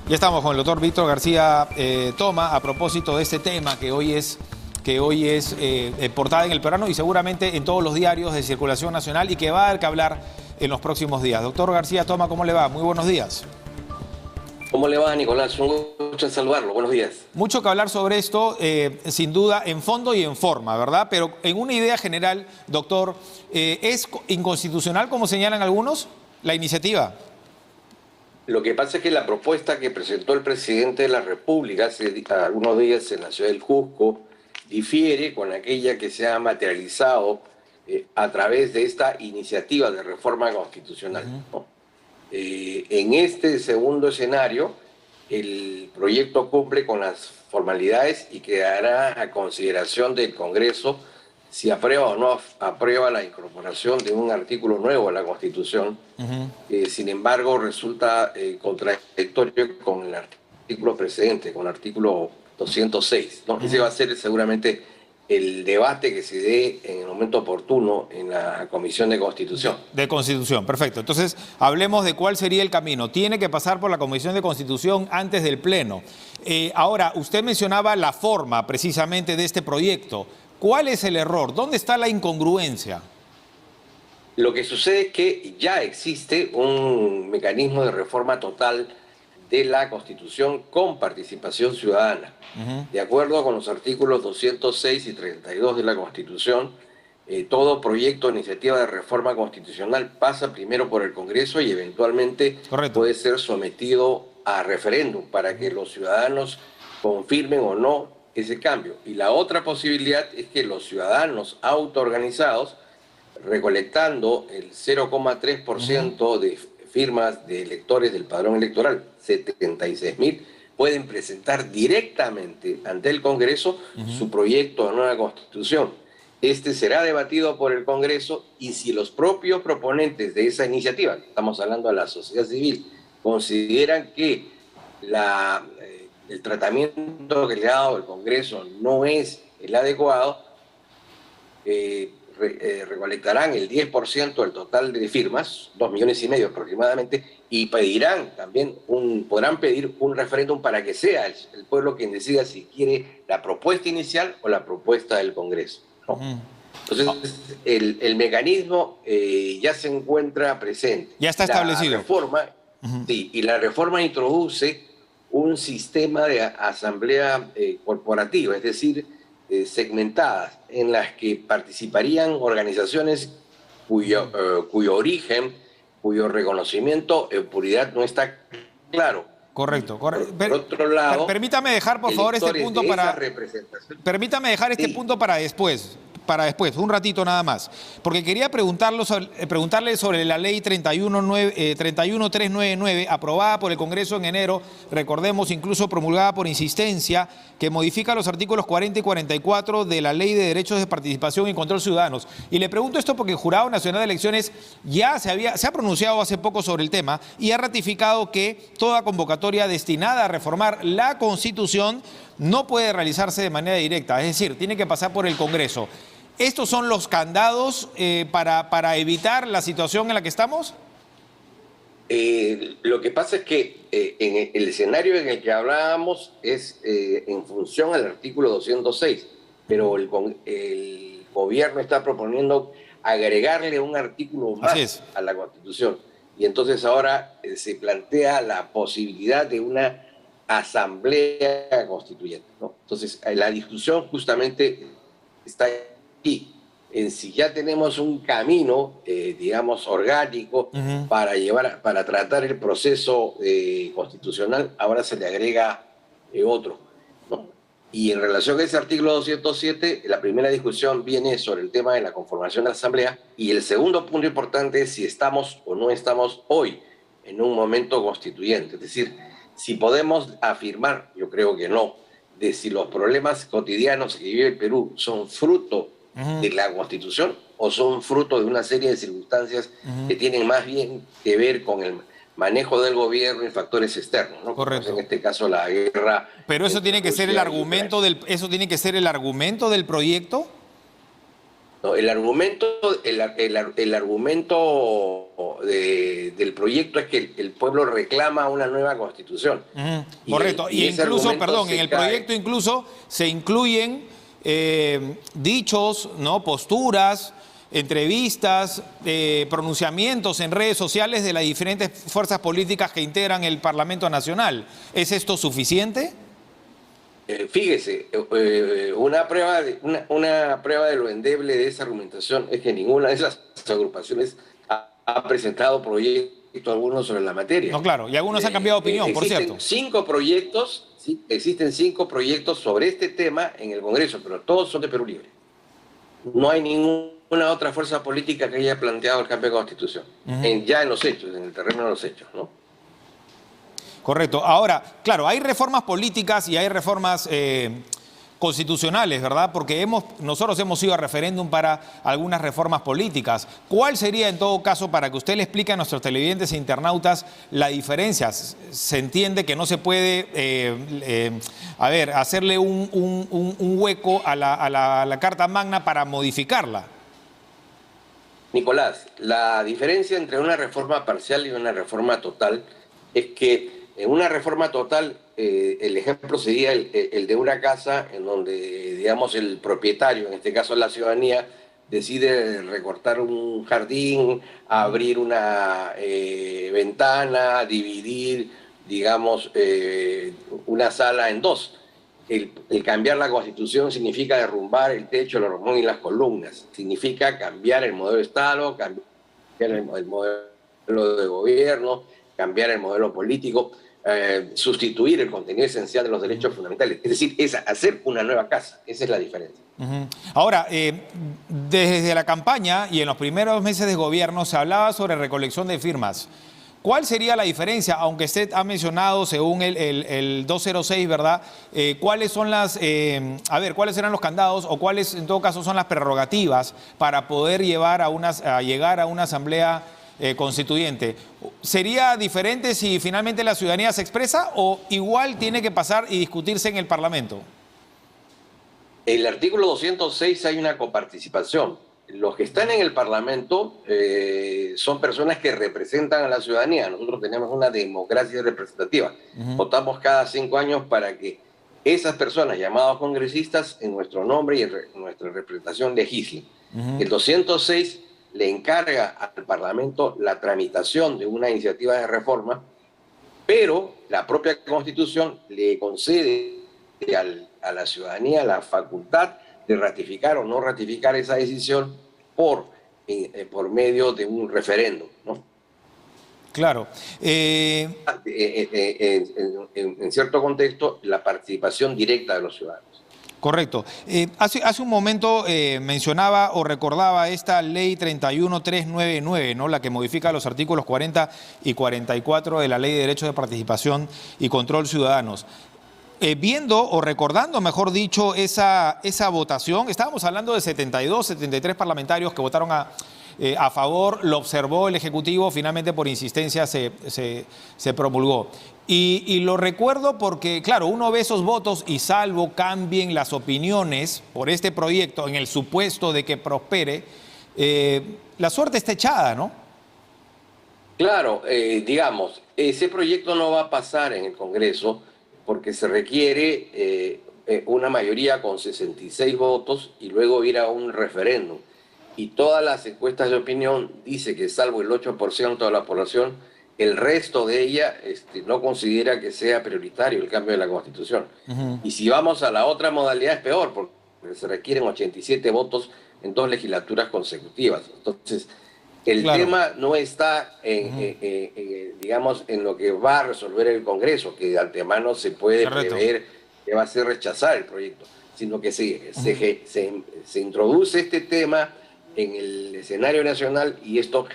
Ya estamos con el doctor Víctor García Toma a propósito de este tema que hoy es portada en El Peruano y seguramente en todos los diarios de circulación nacional y que va a dar que hablar en los próximos días. Doctor García Toma, ¿cómo le va? Muy buenos días. ¿Cómo le va, Nicolás? Un gusto en saludarlo. Buenos días. Mucho que hablar sobre esto, sin duda, en fondo y en forma, ¿verdad? Pero en una idea general, doctor, ¿es inconstitucional, como señalan algunos, la iniciativa? Lo que pasa es que la propuesta que presentó el presidente de la República hace algunos días en la ciudad del Cusco difiere con aquella que se ha materializado a través de esta iniciativa de reforma constitucional, ¿no? En este segundo escenario, el proyecto cumple con las formalidades y quedará a consideración del Congreso si aprueba o no aprueba la incorporación de un artículo nuevo a la Constitución. Sin embargo, resulta contradictorio con el artículo precedente, con el artículo 206, ¿no? Ese va a ser seguramente el debate que se dé en el momento oportuno en la Comisión de Constitución. De Constitución, perfecto. Entonces, hablemos de cuál sería el camino. Tiene que pasar por la Comisión de Constitución antes del Pleno. Ahora, usted mencionaba la forma precisamente de este proyecto. ¿Cuál es el error? ¿Dónde está la incongruencia? Lo que sucede es que ya existe un mecanismo de reforma total de la Constitución con participación ciudadana. De acuerdo con los artículos 206 y 32 de la Constitución, todo proyecto o iniciativa de reforma constitucional pasa primero por el Congreso y eventualmente puede ser sometido a referéndum para que los ciudadanos confirmen o no ese cambio. Y la otra posibilidad es que los ciudadanos autoorganizados, recolectando el 0,3% de firmas de electores del padrón electoral, 76.000, pueden presentar directamente ante el Congreso su proyecto de nueva Constitución. Este será debatido por el Congreso y si los propios proponentes de esa iniciativa, estamos hablando de la sociedad civil, consideran que el tratamiento que le ha dado el Congreso no es el adecuado, recolectarán el 10% del total de firmas, 2,5 millones aproximadamente, y pedirán también podrán pedir un referéndum para que sea el pueblo quien decida si quiere la propuesta inicial o la propuesta del Congreso, ¿no? Entonces, el mecanismo ya se encuentra presente. Ya está establecido. Sí, y la reforma introduce un sistema de asamblea corporativa, es decir, segmentadas, en las que participarían organizaciones cuyo origen, cuyo reconocimiento en puridad no está claro. Correcto. Por otro lado, permítame dejar, por favor, este punto para... Permítame dejar este punto para después, un ratito nada más, porque quería preguntarle sobre la ley 31399, aprobada por el Congreso en enero, recordemos, incluso promulgada por insistencia, que modifica los artículos 40 y 44 de la Ley de Derechos de Participación y Control Ciudadanos. Y le pregunto esto porque el Jurado Nacional de Elecciones ya se ha pronunciado hace poco sobre el tema y ha ratificado que toda convocatoria destinada a reformar la Constitución no puede realizarse de manera directa, es decir, tiene que pasar por el Congreso. ¿Estos son los candados para evitar la situación en la que estamos? Lo que pasa es que en el escenario en el que hablábamos es en función al artículo 206, pero el gobierno está proponiendo agregarle un artículo más a la Constitución. Y entonces ahora se plantea la posibilidad de una asamblea constituyente, ¿no? Entonces la discusión justamente está aquí, en si ya tenemos un camino, digamos, orgánico para tratar el proceso constitucional, ahora se le agrega otro, ¿no? Y en relación a ese artículo 207, la primera discusión viene sobre el tema de la conformación de la Asamblea, y el segundo punto importante es si estamos o no estamos hoy en un momento constituyente, es decir, si podemos afirmar, yo creo que no, de si los problemas cotidianos que vive el Perú son fruto de la Constitución o son fruto de una serie de circunstancias que tienen más bien que ver con el manejo del gobierno y factores externos, ¿no? Correcto. Pues en este caso la guerra. Pero eso tiene que ser el argumento del proyecto. No, el argumento del proyecto es que el pueblo reclama una nueva constitución. Ujú, Y correcto. Y ese incluso, argumento perdón, se en el cae. proyecto incluso se incluyen dichos, ¿no? Posturas, entrevistas, pronunciamientos en redes sociales de las diferentes fuerzas políticas que integran el Parlamento Nacional. ¿Es esto suficiente? Fíjese, una prueba de lo endeble de esa argumentación es que ninguna de esas agrupaciones ha presentado proyecto alguno sobre la materia. No, claro. Y algunos han cambiado de opinión, por Existen cierto. 5 proyectos, ¿sí? Existen 5 proyectos sobre este tema en el Congreso, pero todos son de Perú Libre. No hay ninguna otra fuerza política que haya planteado el cambio de constitución, ya en los hechos, en el terreno de los hechos, ¿no? Correcto. Ahora, claro, hay reformas políticas y hay reformas constitucionales, ¿verdad? Porque nosotros hemos ido a referéndum para algunas reformas políticas. ¿Cuál sería, en todo caso, para que usted le explique a nuestros televidentes e internautas la diferencia? Se entiende que no se puede, hacerle un hueco a la Carta Magna para modificarla. Nicolás, la diferencia entre una reforma parcial y una reforma total es que en una reforma total, el ejemplo sería el de una casa en donde, digamos, el propietario, en este caso la ciudadanía, decide recortar un jardín, abrir una ventana, dividir, digamos, una sala en dos. El cambiar la Constitución significa derrumbar el techo, el hormón y las columnas. Significa cambiar el modelo de Estado, cambiar el modelo de gobierno, cambiar el modelo político, sustituir el contenido esencial de los derechos fundamentales. Es decir, es hacer una nueva casa. Esa es la diferencia. Ahora, desde la campaña y en los primeros meses de gobierno se hablaba sobre recolección de firmas. ¿Cuál sería la diferencia? Aunque usted ha mencionado, según el 206, ¿verdad? ¿Cuáles son cuáles serán los candados o cuáles, en todo caso, son las prerrogativas para poder llegar a una asamblea constituyente? ¿Sería diferente si finalmente la ciudadanía se expresa o igual tiene que pasar y discutirse en el Parlamento? El artículo 206 hay una coparticipación. Los que están en el Parlamento son personas que representan a la ciudadanía. Nosotros tenemos una democracia representativa. Votamos cada 5 años para que esas personas, llamados congresistas, en nuestro nombre y en nuestra representación legislen. El 206 le encarga al Parlamento la tramitación de una iniciativa de reforma, pero la propia Constitución le concede a la ciudadanía la facultad de ratificar o no ratificar esa decisión por medio de un referéndum, ¿no? Claro. En cierto contexto, la participación directa de los ciudadanos. Correcto. Hace un momento mencionaba o recordaba esta ley 31399, ¿no? La que modifica los artículos 40 y 44 de la Ley de Derechos de Participación y Control Ciudadanos. Viendo o recordando, mejor dicho, esa votación, estábamos hablando de 72, 73 parlamentarios que votaron a favor, lo observó el Ejecutivo, finalmente por insistencia se promulgó. Y lo recuerdo porque, claro, uno ve esos votos y salvo cambien las opiniones por este proyecto en el supuesto de que prospere, la suerte está echada, ¿no? Claro, digamos, ese proyecto no va a pasar en el Congreso porque se requiere una mayoría con 66 votos y luego ir a un referéndum. Y todas las encuestas de opinión dicen que salvo el 8% de la población, el resto de ella no considera que sea prioritario el cambio de la Constitución. Y si vamos a la otra modalidad es peor, porque se requieren 87 votos en 2 legislaturas consecutivas. Entonces, el tema no está digamos, en lo que va a resolver el Congreso, que de antemano se puede prever que va a ser rechazar el proyecto, sino que se introduce este tema en el escenario nacional y esto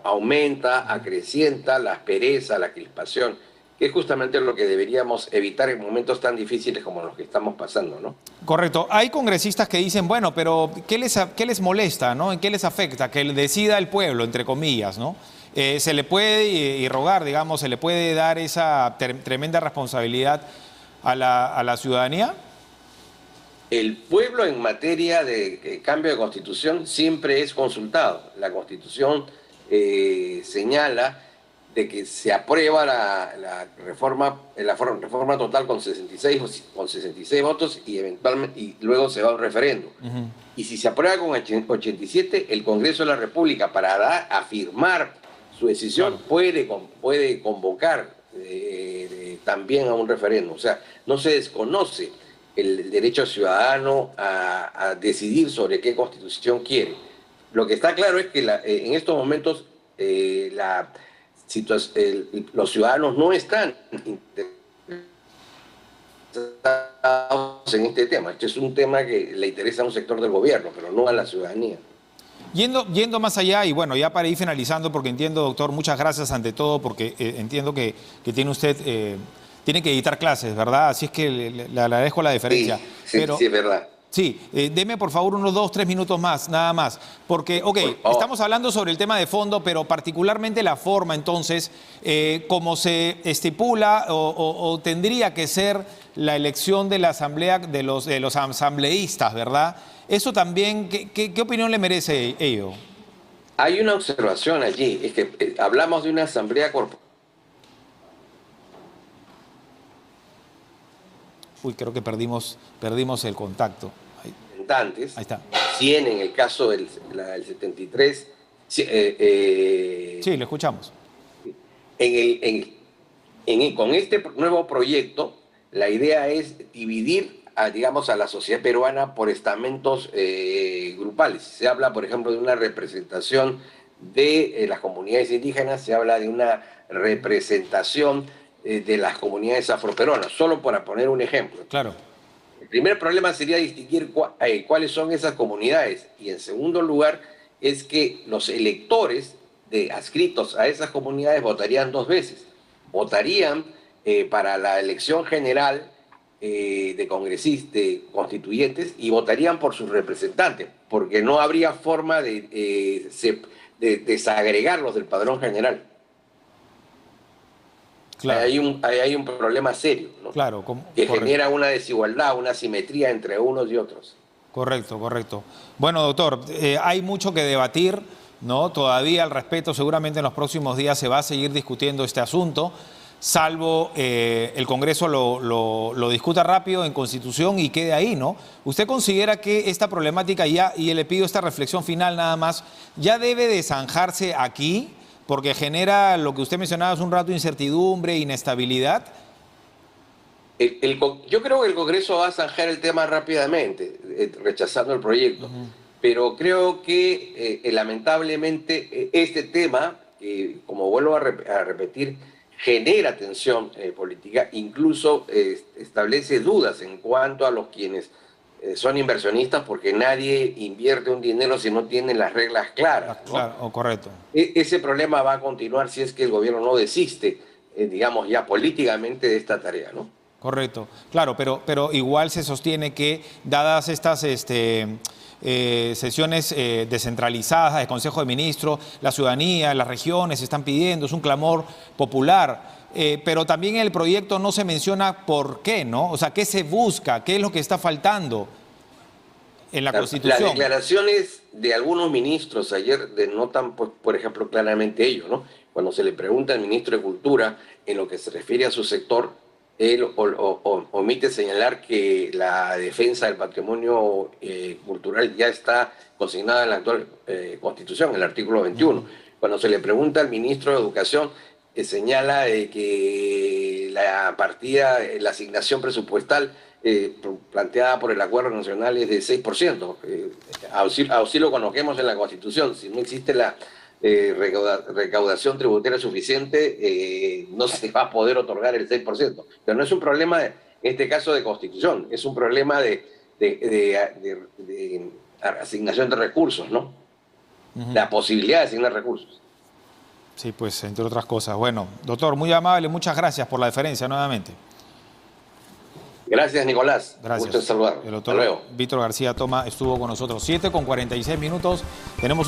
aumenta, acrecienta la aspereza, la crispación, que es justamente lo que deberíamos evitar en momentos tan difíciles como los que estamos pasando, ¿no? Correcto. Hay congresistas que dicen, bueno, pero ¿qué les molesta, ¿no? ¿En qué les afecta? Que decida el pueblo, entre comillas, ¿no? Se le puede y rogar, digamos, se le puede dar esa tremenda responsabilidad a la ciudadanía. El pueblo en materia de cambio de constitución siempre es consultado. La constitución señala de que se aprueba la reforma total con 66 votos y eventualmente y luego se va a un referendo. Y si se aprueba con 87, el Congreso de la República, para afirmar su decisión, puede convocar también a un referendo. O sea, no se desconoce el derecho ciudadano a decidir sobre qué constitución quiere. Lo que está claro es que en estos momentos los ciudadanos no están interesados en este tema. Este es un tema que le interesa a un sector del gobierno, pero no a la ciudadanía. Yendo más allá, y bueno, ya para ir finalizando, porque entiendo, doctor, muchas gracias ante todo, porque entiendo que tiene usted... tiene que editar clases, ¿verdad? Así es que le agradezco la deferencia. Sí, es verdad. Sí, deme por favor unos 2 o 3 minutos más, nada más. Porque, ok, estamos hablando sobre el tema de fondo, pero particularmente la forma, entonces, como se estipula o tendría que ser la elección de la asamblea, de los asambleístas, ¿verdad? Eso también, ¿qué opinión le merece ello? Hay una observación allí, es que hablamos de una asamblea corporativa. Uy, creo que perdimos el contacto. Ahí está. 100 en el caso del 73. Sí, lo escuchamos. Con este nuevo proyecto, la idea es dividir a la sociedad peruana por estamentos grupales. Se habla, por ejemplo, de una representación de las comunidades indígenas, se habla de una representación de las comunidades afroperuanas, solo para poner un ejemplo. Claro. El primer problema sería distinguir cuáles son esas comunidades, y en segundo lugar es que los electores adscritos a esas comunidades votarían 2 veces. Votarían para la elección general de constituyentes, y votarían por sus representantes, porque no habría forma de desagregarlos del padrón general. Claro. Hay un problema serio, ¿no? Claro, que genera una desigualdad, una asimetría entre unos y otros. Correcto. Bueno, doctor, hay mucho que debatir, ¿no? Todavía al respecto, seguramente en los próximos días se va a seguir discutiendo este asunto, salvo el Congreso lo discuta rápido en Constitución y quede ahí, ¿no? ¿Usted considera que esta problemática ya, y le pido esta reflexión final nada más, ya debe de zanjarse aquí? Porque genera lo que usted mencionaba hace un rato, incertidumbre, inestabilidad. Yo creo que el Congreso va a zanjar el tema rápidamente, rechazando el proyecto. Pero creo que lamentablemente este tema, como vuelvo a repetir, genera tensión política, incluso establece dudas en cuanto a los quienes son inversionistas, porque nadie invierte un dinero si no tiene las reglas claras, ¿no? Claro, correcto. Ese problema va a continuar si es que el gobierno no desiste, digamos, ya políticamente de esta tarea, ¿no? Correcto, claro, pero igual se sostiene que, dadas estas sesiones descentralizadas de Consejo de Ministros, la ciudadanía, las regiones están pidiendo, es un clamor popular. Pero también en el proyecto no se menciona por qué, ¿no? O sea, ¿qué se busca? ¿Qué es lo que está faltando en la Constitución? Las declaraciones de algunos ministros ayer denotan, pues, por ejemplo, claramente ello, ¿no? Cuando se le pregunta al ministro de Cultura en lo que se refiere a su sector, él omite señalar que la defensa del patrimonio cultural ya está consignada en la actual Constitución, en el artículo 21. Cuando se le pregunta al ministro de Educación, señala que la partida, la asignación presupuestal planteada por el Acuerdo Nacional es de 6%. Auxilio conozcamos en la Constitución. Si no existe la recaudación tributaria suficiente, no se va a poder otorgar el 6%. Pero no es un problema, en este caso, de Constitución, es un problema de asignación de recursos, ¿no? La posibilidad de asignar recursos. Sí, pues, entre otras cosas. Bueno, doctor, muy amable, muchas gracias por la deferencia nuevamente. Gracias, Nicolás. Gracias. Gusto en saludar. El doctor Víctor García Toma estuvo con nosotros. 7:46. Tenemos una